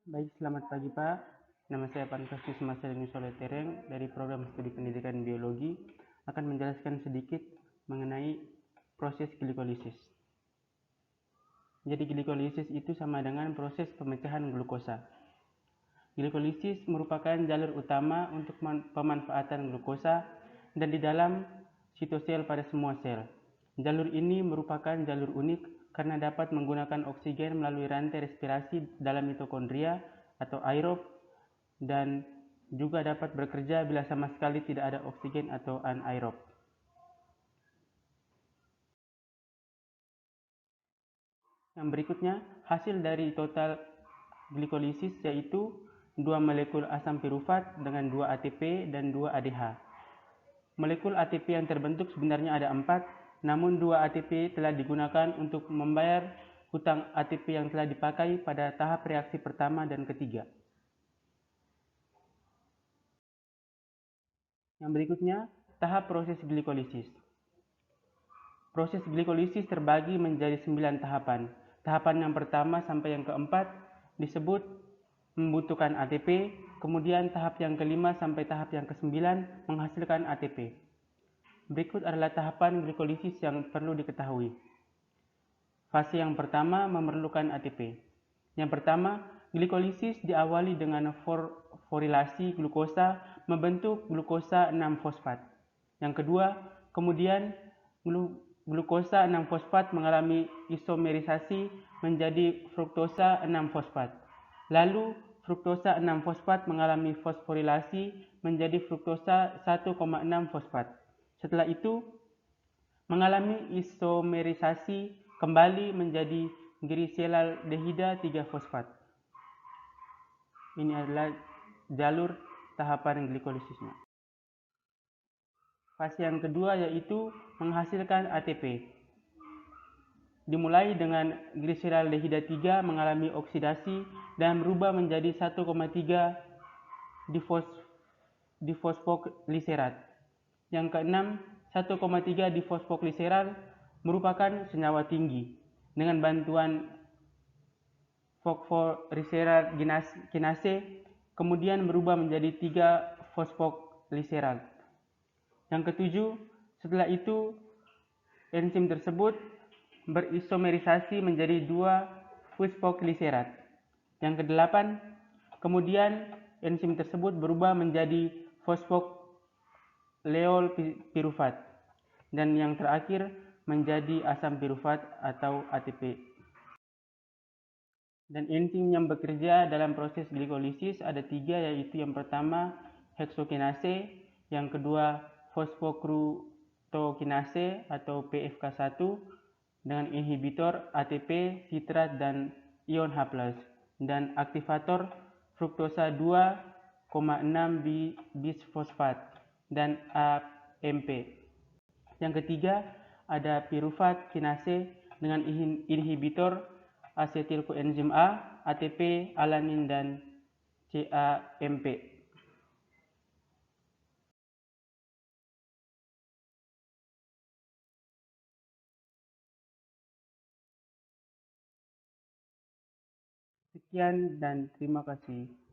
Baik, selamat pagi Pak. Nama saya Pankastus Marcelino Soletereng dari Program Studi Pendidikan Biologi akan menjelaskan sedikit mengenai proses glikolisis. Jadi glikolisis itu sama dengan proses pemecahan glukosa. Glikolisis merupakan jalur utama untuk pemanfaatan glukosa dan di dalam sitosel pada semua sel. Jalur ini merupakan jalur unik karena dapat menggunakan oksigen melalui rantai respirasi dalam mitokondria atau aerob dan juga dapat bekerja bila sama sekali tidak ada oksigen atau anaerob. Yang berikutnya, hasil dari total glikolisis yaitu 2 molekul asam pirufat dengan 2 ATP dan 2 ADH. Molekul ATP yang terbentuk sebenarnya ada 4, namun 2 ATP telah digunakan untuk membayar hutang ATP yang telah dipakai pada tahap reaksi pertama dan ketiga. Yang berikutnya, tahap proses glikolisis. Proses glikolisis terbagi menjadi 9 tahapan. Tahapan yang pertama sampai yang keempat disebut membutuhkan ATP, kemudian tahap yang kelima sampai tahap yang kesembilan menghasilkan ATP. Berikut adalah tahapan glikolisis yang perlu diketahui. Fase yang pertama memerlukan ATP. Yang pertama, glikolisis diawali dengan forilasi glukosa membentuk glukosa 6-fosfat. Yang kedua, kemudian glukosa 6-fosfat mengalami isomerisasi menjadi fruktosa 6-fosfat. Lalu, fruktosa 6-fosfat mengalami fosforilasi menjadi fruktosa 1,6-fosfat. Setelah itu, mengalami isomerisasi kembali menjadi gliseraldehida 3-fosfat. Ini adalah jalur tahapan glikolisisnya. Fase yang kedua yaitu menghasilkan ATP. Dimulai dengan gliseraldehida 3 mengalami oksidasi dan berubah menjadi 1,3 difosfogliserat. Yang keenam, 1,3 difosfogliserat merupakan senyawa tinggi. Dengan bantuan fosforiserat kinase kemudian berubah menjadi 3 fosfogliserat. Yang ketujuh, setelah itu enzim tersebut berisomerisasi menjadi 2 fosfogliserat. Yang kedelapan, kemudian enzim tersebut berubah menjadi fosfoleol pirufat. Dan yang terakhir menjadi asam pirufat atau ATP. Dan enzim yang bekerja dalam proses glikolisis ada 3, yaitu yang pertama heksokinase, yang kedua fosfokrutokinase atau PFK1 dengan inhibitor ATP, sitrat dan ion H+, dan aktivator fruktosa 2,6 bisfosfat dan AMP. Yang ketiga ada pirufat kinase dengan inhibitor asetil koenzim A, ATP, alanin dan CAMP. Sekian dan terima kasih.